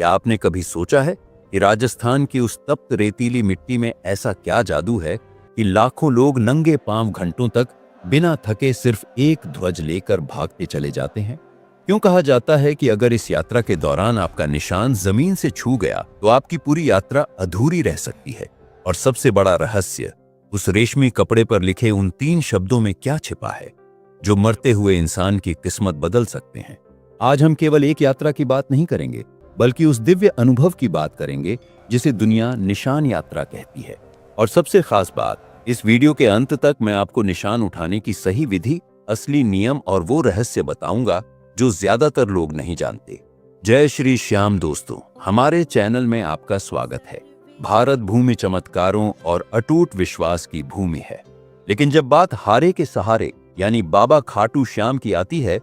क्या आपने कभी सोचा है कि राजस्थान की उस तप्त रेतीली मिट्टी में ऐसा क्या जादू है कि लाखों लोग नंगे पांव घंटों तक बिना थके सिर्फ एक ध्वज लेकर भागते चले जाते हैं? क्यों कहा जाता है कि अगर इस यात्रा के दौरान आपका निशान जमीन से छू गया तो आपकी पूरी यात्रा अधूरी रह सकती है? और सबसे बड़ा रहस्य, उस रेशमी कपड़े पर लिखे उन 3 शब्दों में क्या छिपा है जो मरते हुए इंसान की किस्मत बदल सकते हैं? आज हम केवल एक यात्रा की बात नहीं करेंगे, बल्कि उस दिव्य अनुभव की बात करेंगे जिसे दुनिया निशान यात्रा कहती है। और सबसे खास बात, इस वीडियो के अंत तक मैं आपको निशान उठाने की सही विधि, असली नियम और वो रहस्य बताऊंगा जो ज्यादातर लोग नहीं जानते। जय श्री श्याम दोस्तों, हमारे चैनल में आपका स्वागत है। भारत भूमि चमत्कारों और अटूट विश्वास की भूमि है, लेकिन जब बात हारे के सहारे यानी बाबा खाटू श्याम की आती है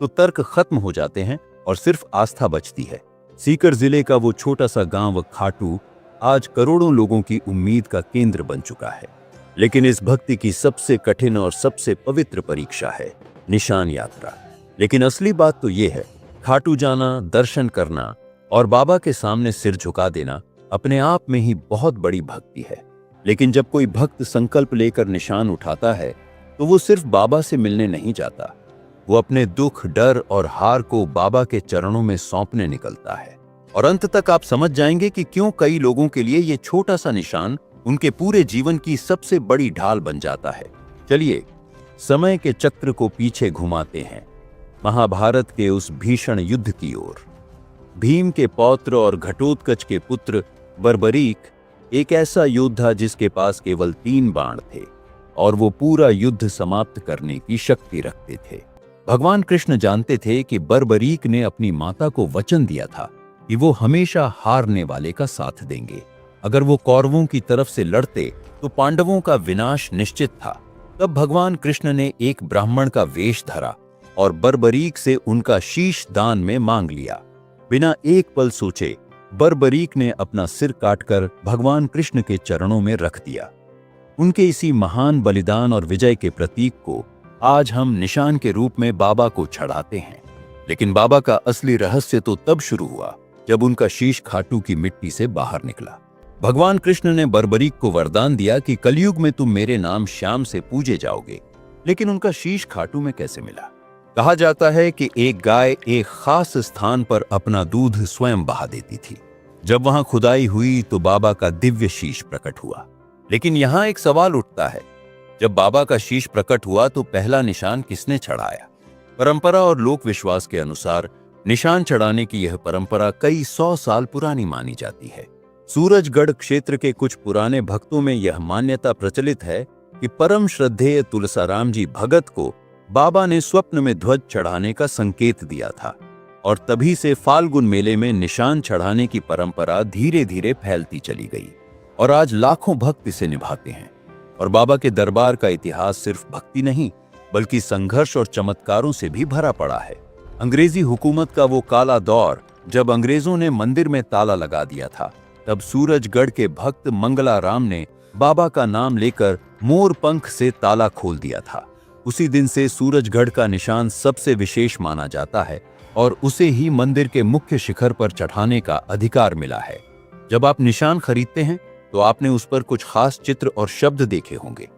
तो तर्क खत्म हो जाते हैं और सिर्फ आस्था बचती है। सीकर जिले का वो छोटा सा गांव खाटू आज करोड़ों लोगों की उम्मीद का केंद्र बन चुका है। लेकिन इस भक्ति की सबसे कठिन और सबसे पवित्र परीक्षा है निशान यात्रा। लेकिन असली बात तो ये है, खाटू जाना, दर्शन करना और बाबा के सामने सिर झुका देना अपने आप में ही बहुत बड़ी भक्ति है। लेकिन जब कोई भक्त संकल्प लेकर निशान उठाता है तो वो सिर्फ बाबा से मिलने नहीं जाता, वो अपने दुख, डर और हार को बाबा के चरणों में सौंपने निकलता है। और अंत तक आप समझ जाएंगे कि क्यों कई लोगों के लिए ये छोटा सा निशान उनके पूरे जीवन की सबसे बड़ी ढाल बन जाता है। चलिए समय के चक्र को पीछे घुमाते हैं, महाभारत के उस भीषण युद्ध की ओर। भीम के पौत्र और घटोत्कच के पुत्र बर्बरीक एक ऐसा योद्धा जिसके पास केवल 3 बाण थे और वो पूरा युद्ध समाप्त करने की शक्ति रखते थे। भगवान कृष्ण जानते थे कि बर्बरीक ने अपनी माता को वचन दिया था कि वो हमेशा हारने वाले का साथ देंगे। अगर वो कौरवों की तरफ से लड़ते तो पांडवों का विनाश निश्चित था। तब भगवान कृष्ण ने एक ब्राह्मण का वेश धरा और बर्बरीक से उनका शीश दान में मांग लिया। बिना एक पल सोचे बर्बरीक ने अपना सिर काटकर भगवान कृष्ण के चरणों में रख दिया। उनके इसी महान बलिदान और विजय के प्रतीक को आज हम निशान के रूप में बाबा को चढ़ाते हैं। लेकिन बाबा का असली रहस्य तो तब शुरू हुआ जब उनका शीश खाटू की मिट्टी से बाहर निकला। भगवान कृष्ण ने बर्बरीक को वरदान दिया कि कलयुग में तुम मेरे नाम श्याम से पूजे जाओगे। लेकिन उनका शीश खाटू में कैसे मिला? कहा जाता है कि एक गाय एक खास स्थान पर अपना दूध स्वयं बहा देती थी। जब वहां खुदाई हुई तो बाबा का दिव्य शीश प्रकट हुआ। लेकिन यहां एक सवाल उठता है, जब बाबा का शीश प्रकट हुआ तो पहला निशान किसने चढ़ाया? परंपरा और लोक विश्वास के अनुसार निशान चढ़ाने की यह परंपरा कई 100 साल पुरानी मानी जाती है। सूरजगढ़ क्षेत्र के कुछ पुराने भक्तों में यह मान्यता प्रचलित है कि परम श्रद्धेय तुलसाराम जी भगत को बाबा ने स्वप्न में ध्वज चढ़ाने का संकेत दिया था और तभी से फाल्गुन मेले में निशान चढ़ाने की परंपरा धीरे धीरे फैलती चली गई और आज लाखों भक्त इसे निभाते हैं। और बाबा के दरबार का इतिहास सिर्फ भक्ति नहीं बल्कि संघर्ष और चमत्कारों से भी भरा पड़ा है। अंग्रेजी हुकूमत का वो काला दौर जब अंग्रेजों ने मंदिर में ताला लगा दिया था, तब सूरजगढ़ के भक्त मंगलाराम ने बाबा का नाम लेकर मोर पंख से ताला खोल दिया था। उसी दिन से सूरजगढ़ का निशान सबसे विशेष माना जाता है और उसे ही मंदिर के मुख्य शिखर पर चढ़ाने का अधिकार मिला है। जब आप निशान खरीदते हैं तो आपने उस पर कुछ खास चित्र और शब्द देखे होंगे।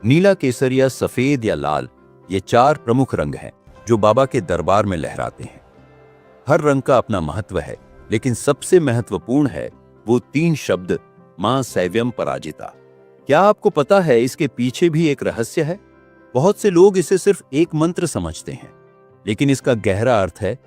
नीला, केसरिया, सफेद या लाल, ये 4 प्रमुख रंग हैं जो बाबा के दरबार में लहराते हैं। हर रंग का अपना महत्व है, लेकिन सबसे महत्वपूर्ण है वो 3 शब्द, मां सैव्यम पराजिता। क्या आपको पता है इसके पीछे भी एक रहस्य है? बहुत से लोग इसे सिर्फ एक मंत्र समझते हैं, लेकिन इसका गहरा अर्थ है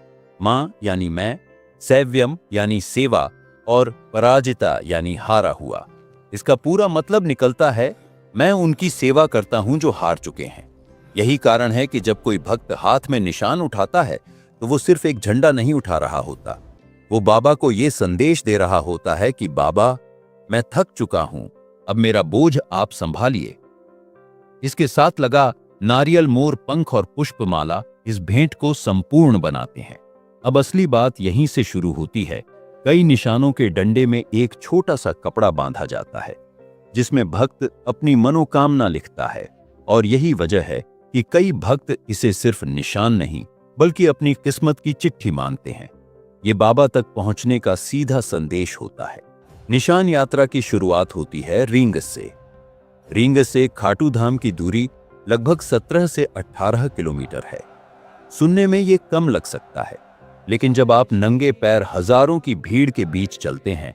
मां यानी मैं, सैव्यम यानी सेवा और पराजिता यानी हारा हुआ। इसका पूरा मतलब निकलता है मैं उनकी सेवा करता हूं जो हार चुके हैं। यही कारण है कि जब कोई भक्त हाथ में निशान उठाता है तो वो सिर्फ एक झंडा नहीं उठा रहा होता, वो बाबा को ये संदेश दे रहा होता है कि बाबा, मैं थक चुका हूं, अब मेरा बोझ आप संभालिए। इसके साथ लगा नारियल, मोर पंख और पुष्पमाला इस भेंट को संपूर्ण बनाते हैं। अब असली बात यहीं से शुरू होती है। कई निशानों के डंडे में एक छोटा सा कपड़ा बांधा जाता है जिसमें भक्त अपनी मनोकामना लिखता है और यही वजह है कि कई भक्त इसे सिर्फ निशान नहीं बल्कि अपनी किस्मत की चिट्ठी मानते हैं। ये बाबा तक पहुंचने का सीधा संदेश होता है। निशान यात्रा की शुरुआत होती है रींगस से। रींगस से खाटू धाम की दूरी लगभग 17 से 18 किलोमीटर है। सुनने में ये कम लग सकता है, लेकिन जब आप नंगे पैर हजारों की भीड़ के बीच चलते हैं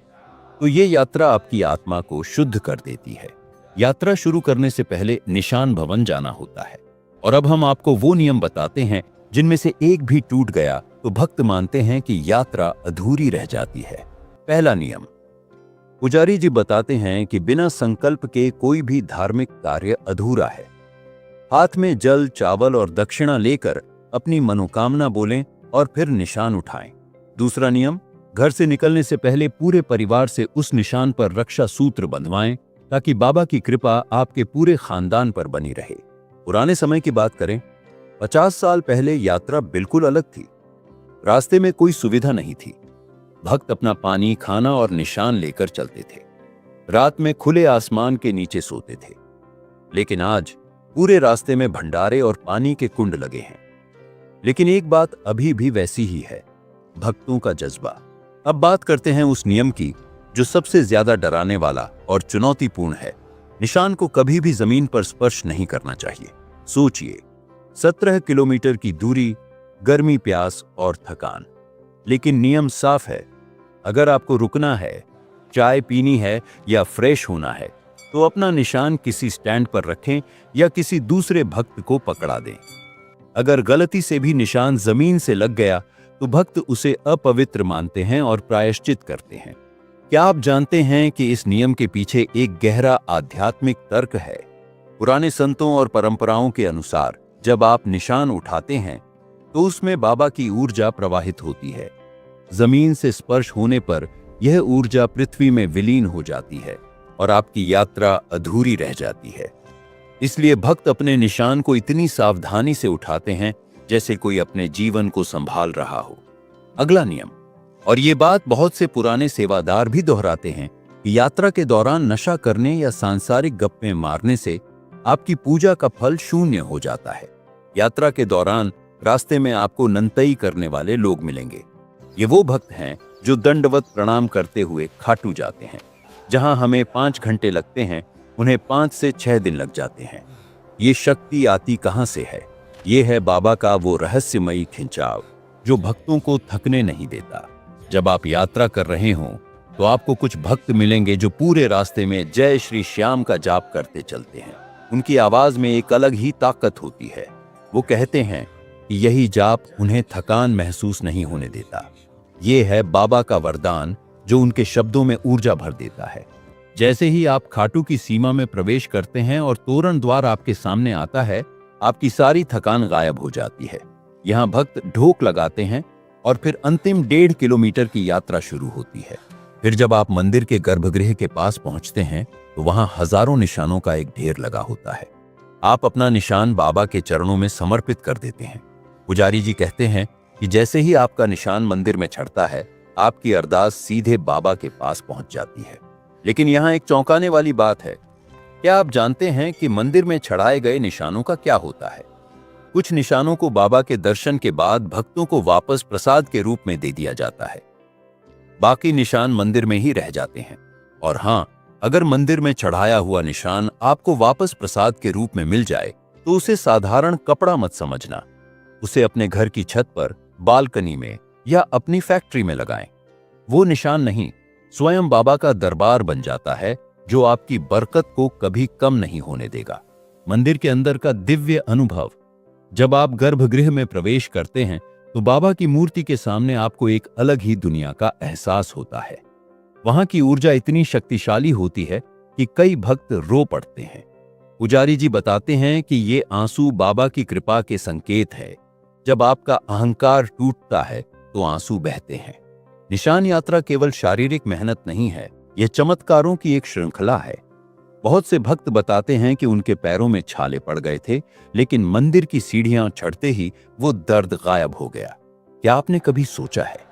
तो ये यात्रा आपकी आत्मा को शुद्ध कर देती है। यात्रा शुरू करने से पहले निशान भवन जाना होता है, और अब हम आपको वो नियम बताते हैं जिनमें से एक भी टूट गया तो भक्त मानते हैं कि यात्रा अधूरी रह जाती है। पहला नियम, पुजारी जी बताते हैं कि बिना संकल्प के कोई भी धार्मिक कार्य अधूरा है। हाथ में जल, चावल और दक्षिणा लेकर अपनी मनोकामना बोलें और फिर निशान उठाएं। दूसरा नियम, घर से निकलने से पहले पूरे परिवार से उस निशान पर रक्षा सूत्र बंधवाएं ताकि बाबा की कृपा आपके पूरे खानदान पर बनी रहे। पुराने समय की बात करें, 50 साल पहले यात्रा बिल्कुल अलग थी। रास्ते में कोई सुविधा नहीं थी। भक्त अपना पानी, खाना और निशान लेकर चलते थे। रात में खुले आसमान के नीचे सोते थे। लेकिन आज पूरे रास्ते में भंडारे और पानी के कुंड लगे हैं। लेकिन एक बात अभी भी वैसी ही है, भक्तों का जज्बा। अब बात करते हैं उस नियम की जो सबसे ज्यादा डराने वाला और चुनौतीपूर्ण है। निशान को कभी भी जमीन पर स्पर्श नहीं करना चाहिए। सोचिए, 17 किलोमीटर की दूरी, गर्मी, प्यास और थकान। लेकिन नियम साफ है, अगर आपको रुकना है, चाय पीनी है या फ्रेश होना है तो अपना निशान किसी स्टैंड पर रखें या किसी दूसरे भक्त को पकड़ा दें। अगर गलती से भी निशान जमीन से लग गया तो भक्त उसे अपवित्र मानते हैं और प्रायश्चित करते हैं। क्या आप जानते हैं कि इस नियम के पीछे एक गहरा आध्यात्मिक तर्क है? पुराने संतों और परंपराओं के अनुसार जब आप निशान उठाते हैं तो उसमें बाबा की ऊर्जा प्रवाहित होती है। जमीन से स्पर्श होने पर यह ऊर्जा पृथ्वी में विलीन हो जाती है और आपकी यात्रा अधूरी रह जाती है। इसलिए भक्त अपने निशान को इतनी सावधानी से उठाते हैं जैसे कोई अपने जीवन को संभाल रहा हो। अगला नियम, और ये बात बहुत से पुराने सेवादार भी दोहराते हैं, कि यात्रा के दौरान नशा करने या सांसारिक गप्पे मारने से आपकी पूजा का फल शून्य हो जाता है। यात्रा के दौरान रास्ते में आपको नंतई करने वाले लोग मिलेंगे। ये वो भक्त हैं जो दंडवत प्रणाम करते हुए खाटू जाते हैं। जहां हमें 5 घंटे लगते हैं, उन्हें 5 से 6 दिन लग जाते हैं। ये शक्ति आती कहां से है? ये है बाबा का वो रहस्यमयी खिंचाव जो भक्तों को थकने नहीं देता। जब आप यात्रा कर रहे हों तो आपको कुछ भक्त मिलेंगे जो पूरे रास्ते में जय श्री श्याम का जाप करते चलते हैं। उनकी आवाज में एक अलग ही ताकत होती है। वो कहते हैं कि यही जाप उन्हें थकान महसूस नहीं होने देता। ये है बाबा का वरदान जो उनके शब्दों में ऊर्जा भर देता है। जैसे ही आप खाटू की सीमा में प्रवेश करते हैं और तोरण द्वार आपके सामने आता है, आपकी सारी थकान गायब हो जाती है। यहाँ भक्त ढोक लगाते हैं और फिर अंतिम 1.5 किलोमीटर की यात्रा शुरू होती है। फिर जब आप मंदिर के गर्भगृह के पास पहुंचते हैं तो वहां हजारों निशानों का एक ढेर लगा होता है। आप अपना निशान बाबा के चरणों में समर्पित कर देते हैं। पुजारी जी कहते हैं कि जैसे ही आपका निशान मंदिर में चढ़ता है, आपकी अरदास सीधे बाबा के पास पहुंच जाती है। लेकिन यहाँ एक चौंकाने वाली बात है। क्या आप जानते हैं कि मंदिर में चढ़ाए गए निशानों का क्या होता है? कुछ निशानों को बाबा के दर्शन के बाद भक्तों को वापस प्रसाद के रूप में दे दिया जाता है। बाकी निशान मंदिर में ही रह जाते हैं। और हाँ, अगर मंदिर में चढ़ाया हुआ निशान आपको वापस प्रसाद के रूप में मिल जाए तो उसे साधारण कपड़ा मत समझना। उसे अपने घर की छत पर, बालकनी में या अपनी फैक्ट्री में लगाएं। वो निशान नहीं, स्वयं बाबा का दरबार बन जाता है जो आपकी बरकत को कभी कम नहीं होने देगा। मंदिर के अंदर का दिव्य अनुभव, जब आप गर्भगृह में प्रवेश करते हैं तो बाबा की मूर्ति के सामने आपको एक अलग ही दुनिया का एहसास होता है। वहां की ऊर्जा इतनी शक्तिशाली होती है कि कई भक्त रो पड़ते हैं। पुजारी जी बताते हैं कि ये आंसू बाबा की कृपा के संकेत है। जब आपका अहंकार टूटता है तो आंसू बहते हैं। निशान यात्रा केवल शारीरिक मेहनत नहीं है, यह चमत्कारों की एक श्रृंखला है। बहुत से भक्त बताते हैं कि उनके पैरों में छाले पड़ गए थे, लेकिन मंदिर की सीढ़ियां चढ़ते ही वो दर्द गायब हो गया। क्या आपने कभी सोचा है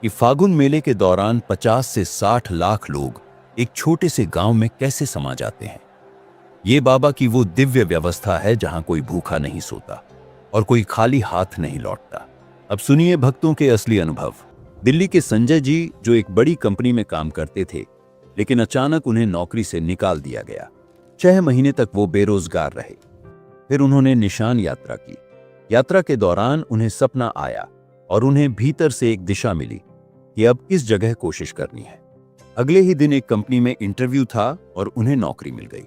कि फागुन मेले के दौरान 50 से 60 लाख लोग एक छोटे से गांव में कैसे समा जाते हैं? ये बाबा की वो दिव्य व्यवस्था है जहां कोई भूखा नहीं सोता और कोई खाली हाथ नहीं लौटता। अब सुनिए भक्तों के असली अनुभव। दिल्ली के संजय जी जो एक बड़ी कंपनी में काम करते थे, लेकिन अचानक उन्हें नौकरी से निकाल दिया गया। 6 महीने तक वो बेरोजगार रहे। फिर उन्होंने निशान यात्रा की। यात्रा के दौरान उन्हें सपना आया और उन्हें भीतर से एक दिशा मिली कि अब किस जगह कोशिश करनी है। अगले ही दिन एक कंपनी में इंटरव्यू था और उन्हें नौकरी मिल गई।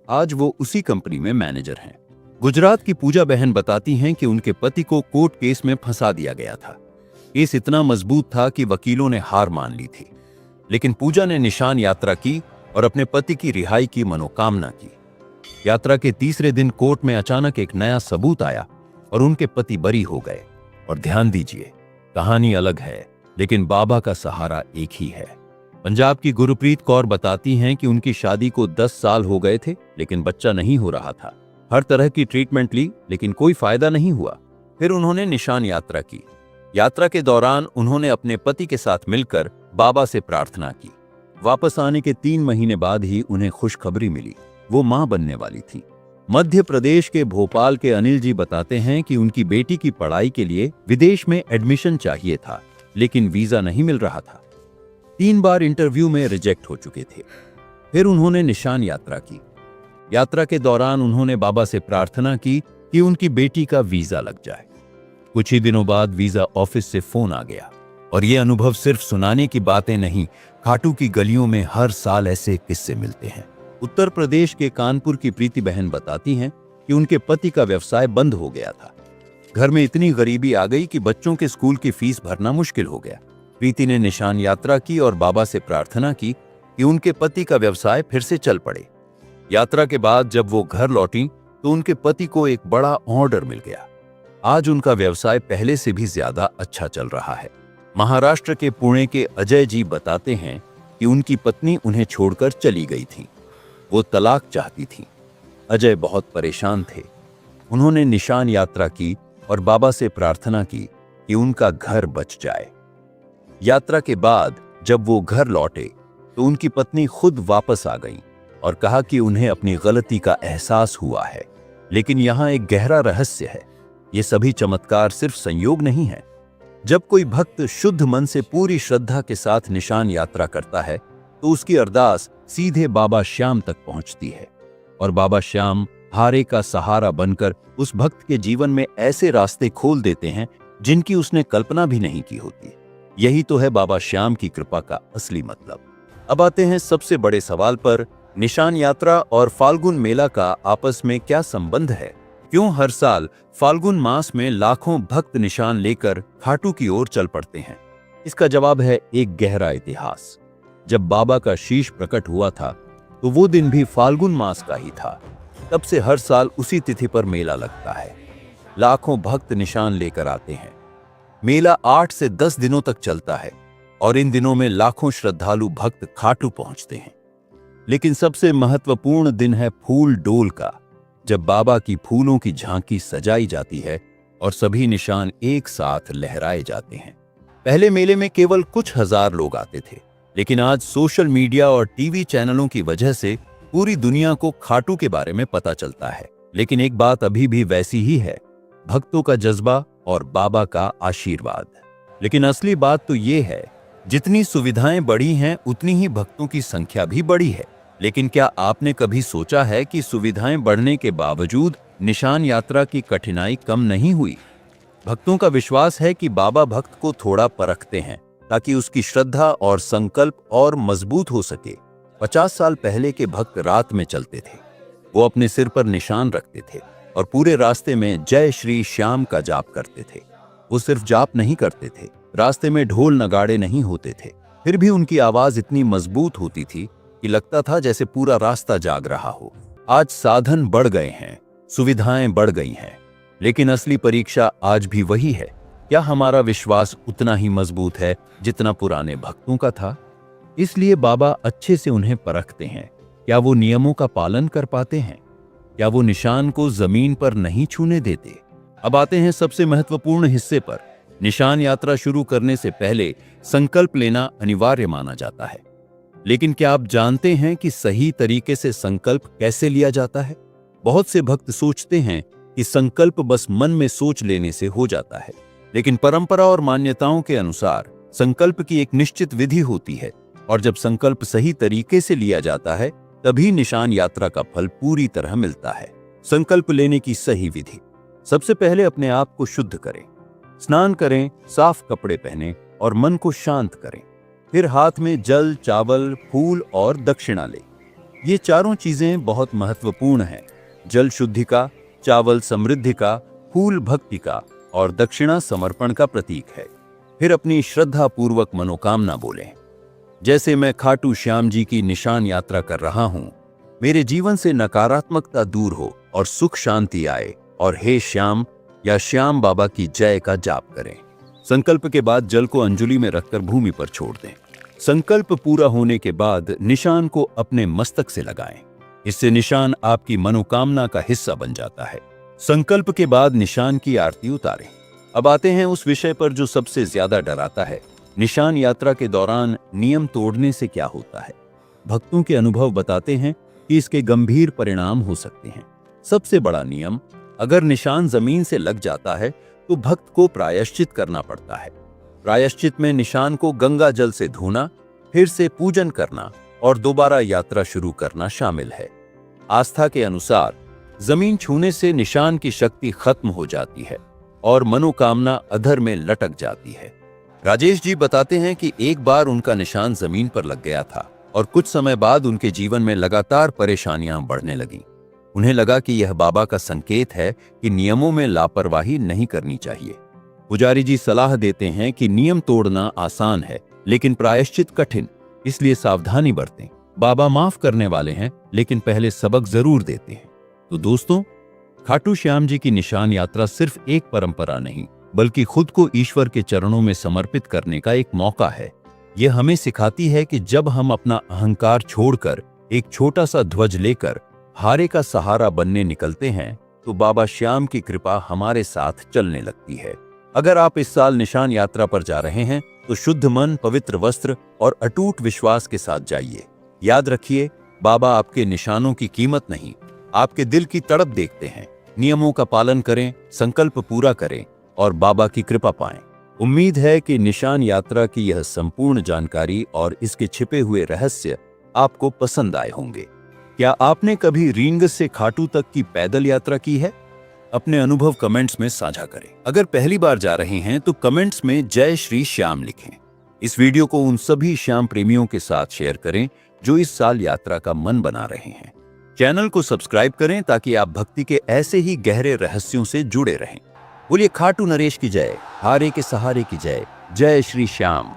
आज वो उसी कंपनी में मैनेजर हैं। गुजरात की पूजा बहन बताती हैं कि उनके पति को कोर्ट केस में फंसा दिया गया था। केस इतना मजबूत था कि वकीलों ने हार मान ली थी, लेकिन पूजा ने निशान यात्रा की और अपने पति की रिहाई की मनोकामना की। यात्रा के तीसरे दिन कोर्ट में अचानक एक नया सबूत आया और उनके पति बरी हो गए। और ध्यान दीजिए, कहानी अलग है, लेकिन बाबा का सहारा एक ही है। पंजाब की गुरप्रीत कौर बताती हैं कि उनकी शादी को 10 साल हो गए थे, लेकिन बच्चा नहीं हो रहा था। हर तरह की ट्रीटमेंट ली, लेकिन कोई फायदा नहीं हुआ। फिर उन्होंने निशान यात्रा की। यात्रा के दौरान उन्होंने अपने पति के साथ मिलकर बाबा से प्रार्थना की। वापस आने के 3 महीने बाद ही उन्हें खुशखबरी मिली, वो मां बनने वाली थी। मध्य प्रदेश के भोपाल के अनिल जी बताते हैं कि उनकी बेटी की पढ़ाई के लिए विदेश में एडमिशन चाहिए था, लेकिन वीजा नहीं मिल रहा था। 3 बार इंटरव्यू में रिजेक्ट हो चुके थे। फिर उन्होंने निशान यात्रा की। यात्रा के दौरान उन्होंने बाबा से प्रार्थना की कि उनकी बेटी का वीजा लग जाए। कुछ ही दिनों बाद वीजा ऑफिस से फोन आ गया। और ये अनुभव सिर्फ सुनाने की बातें नहीं, खाटू की गलियों में हर साल ऐसे किस्से मिलते हैं। उत्तर प्रदेश के कानपुर की प्रीति बहन बताती हैं कि उनके पति का व्यवसाय बंद हो गया था। घर में इतनी गरीबी आ गई कि बच्चों के स्कूल की फीस भरना मुश्किल हो गया। प्रीति ने निशान यात्रा की और बाबा से प्रार्थना की कि उनके पति का व्यवसाय फिर से चल पड़े। यात्रा के बाद जब वो घर लौटी तो उनके पति को एक बड़ा ऑर्डर मिल गया। आज उनका व्यवसाय पहले से भी ज्यादा अच्छा चल रहा है। महाराष्ट्र के पुणे के अजय जी बताते हैं कि उनकी पत्नी उन्हें छोड़कर चली गई थी। वो तलाक चाहती थी। अजय बहुत परेशान थे। उन्होंने निशान यात्रा की और बाबा से प्रार्थना की कि उनका घर बच जाए। यात्रा के बाद जब वो घर लौटे तो उनकी पत्नी खुद वापस आ गई और कहा कि उन्हें अपनी गलती का एहसास हुआ है। लेकिन यहाँ एक गहरा रहस्य है। ये सभी चमत्कार सिर्फ संयोग नहीं है। जब कोई भक्त शुद्ध मन से पूरी श्रद्धा के साथ निशान यात्रा करता है तो उसकी अरदास सीधे बाबा श्याम तक पहुंचती है और बाबा श्याम हारे का सहारा बनकर उस भक्त के जीवन में ऐसे रास्ते खोल देते हैं जिनकी उसने कल्पना भी नहीं की होती। यही तो है बाबा श्याम की कृपा का असली मतलब। अब आते हैं सबसे बड़े सवाल पर, निशान यात्रा और फाल्गुन मेला का आपस में क्या संबंध है? क्यों हर साल फाल्गुन मास में लाखों भक्त निशान लेकर खाटू की ओर चल पड़ते हैं? इसका जवाब है एक गहरा इतिहास। जब बाबा का शीश प्रकट हुआ था तो वो दिन भी फाल्गुन मास का ही था। तब से हर साल उसी तिथि पर मेला लगता है। लाखों भक्त निशान लेकर आते हैं। मेला 8 से 10 दिनों तक चलता है और इन दिनों में लाखों श्रद्धालु भक्त खाटू पहुंचते हैं। लेकिन सबसे महत्वपूर्ण दिन है फूल डोल का, जब बाबा की फूलों की झांकी सजाई जाती है और सभी निशान एक साथ लहराए जाते हैं। पहले मेले में केवल कुछ हजार लोग आते थे, लेकिन आज सोशल मीडिया और टीवी चैनलों की वजह से पूरी दुनिया को खाटू के बारे में पता चलता है। लेकिन एक बात अभी भी वैसी ही है, भक्तों का जज्बा और बाबा का आशीर्वाद। लेकिन असली बात तो ये है, जितनी सुविधाएं बढ़ी हैं उतनी ही भक्तों की संख्या भी बढ़ी है। लेकिन क्या आपने कभी सोचा है कि सुविधाएं बढ़ने के बावजूद निशान यात्रा की कठिनाई कम नहीं हुई? भक्तों का विश्वास है कि बाबा भक्त को थोड़ा परखते हैं ताकि उसकी श्रद्धा और संकल्प और मजबूत हो सके। 50 साल पहले के भक्त रात में चलते थे। वो अपने सिर पर निशान रखते थे और पूरे रास्ते में जय श्री श्याम का जाप करते थे। वो सिर्फ जाप नहीं करते थे, रास्ते में ढोल नगाड़े नहीं होते थे, फिर भी उनकी आवाज इतनी मजबूत होती थी कि लगता था जैसे पूरा रास्ता जाग रहा हो। आज साधन बढ़ गए हैं, सुविधाएं बढ़ गई हैं, लेकिन असली परीक्षा आज भी वही है। क्या हमारा विश्वास उतना ही मजबूत है जितना पुराने भक्तों का था? इसलिए बाबा अच्छे से उन्हें परखते हैं। क्या वो नियमों का पालन कर पाते हैं? क्या वो निशान को जमीन पर नहीं छूने देते? अब आते हैं सबसे महत्वपूर्ण हिस्से पर। निशान यात्रा शुरू करने से पहले संकल्प लेना अनिवार्य माना जाता है। लेकिन क्या आप जानते हैं कि सही तरीके से संकल्प कैसे लिया जाता है? बहुत से भक्त सोचते हैं कि संकल्प बस मन में सोच लेने से हो जाता है, लेकिन परंपरा और मान्यताओं के अनुसार संकल्प की एक निश्चित विधि होती है और जब संकल्प सही तरीके से लिया जाता है तभी निशान यात्रा का फल पूरी तरह मिलता है। संकल्प लेने की सही विधि। सबसे पहले अपने आप को शुद्ध करें, स्नान करें, साफ कपड़े पहनें और मन को शांत करें। फिर हाथ में जल, चावल, फूल और दक्षिणा लें। ये चारों चीजें बहुत महत्वपूर्ण हैं। जल शुद्धि का, चावल समृद्धि का, फूल भक्ति का और दक्षिणा समर्पण का प्रतीक है। फिर अपनी श्रद्धा पूर्वक मनोकामना बोलें, जैसे मैं खाटू श्याम जी की निशान यात्रा कर रहा हूं, मेरे जीवन से नकारात्मकता दूर हो और सुख शांति आए, और हे श्याम या श्याम बाबा की जय का जाप करें। संकल्प के बाद जल को अंजलि में रखकर भूमि पर छोड़ दें। संकल्प पूरा होने के बाद निशान को अपने मस्तक से लगाएं। इससे निशान आपकी मनोकामना का हिस्सा बन जाता है। संकल्प के बाद निशान की आरती उतारें। अब आते हैं उस विषय पर जो सबसे ज्यादा डराता है। निशान यात्रा के दौरान नियम तोड़ने से क्या होता है। भक्तों के अनुभव बताते हैं कि इसके गंभीर परिणाम हो सकते हैं। सबसे बड़ा नियम, अगर निशान जमीन से लग जाता है तो भक्त को प्रायश्चित करना पड़ता है। प्रायश्चित में निशान को गंगा जल से धोना, फिर से पूजन करना और दोबारा यात्रा शुरू करना शामिल है। आस्था के अनुसार जमीन छूने से निशान की शक्ति खत्म हो जाती है और मनोकामना अधर में लटक जाती है। राजेश जी बताते हैं कि एक बार उनका निशान जमीन पर लग गया था और कुछ समय बाद उनके जीवन में लगातार परेशानियां बढ़ने लगीं। उन्हें लगा कि यह बाबा का संकेत है कि नियमों में लापरवाही नहीं करनी चाहिए। पुजारी जी सलाह देते हैं कि नियम तोड़ना आसान है लेकिन प्रायश्चित कठिन, इसलिए सावधानी बरतें। बाबा माफ करने वाले हैं लेकिन पहले सबक जरूर देते हैं। तो दोस्तों, खाटू श्याम जी की निशान यात्रा सिर्फ एक परंपरा नहीं बल्कि खुद को ईश्वर के चरणों में समर्पित करने का एक मौका है। यह हमें सिखाती है कि जब हम अपना अहंकार छोड़कर एक छोटा सा ध्वज लेकर हारे का सहारा बनने निकलते हैं तो बाबा श्याम की कृपा हमारे साथ चलने लगती है। अगर आप इस साल निशान यात्रा पर जा रहे हैं तो शुद्ध मन, पवित्र वस्त्र और अटूट विश्वास के साथ जाइए। याद रखिए, बाबा आपके निशानों की कीमत नहीं, आपके दिल की तड़प देखते हैं। नियमों का पालन करें, संकल्प पूरा करें और बाबा की कृपा पाएं। उम्मीद है कि निशान यात्रा की यह संपूर्ण जानकारी और इसके छिपे हुए रहस्य आपको पसंद आए होंगे। क्या आपने कभी रींग से खाटू तक की पैदल यात्रा की है? अपने अनुभव कमेंट्स में साझा करें। अगर पहली बार जा रहे हैं तो कमेंट्स में जय श्री श्याम लिखें। इस वीडियो को उन सभी श्याम प्रेमियों के साथ शेयर करें जो इस साल यात्रा का मन बना रहे हैं। चैनल को सब्सक्राइब करें ताकि आप भक्ति के ऐसे ही गहरे रहस्यों से जुड़े रहें। बोलिए खाटू नरेश की जय, हारे के सहारे की जय। जय श्री श्याम।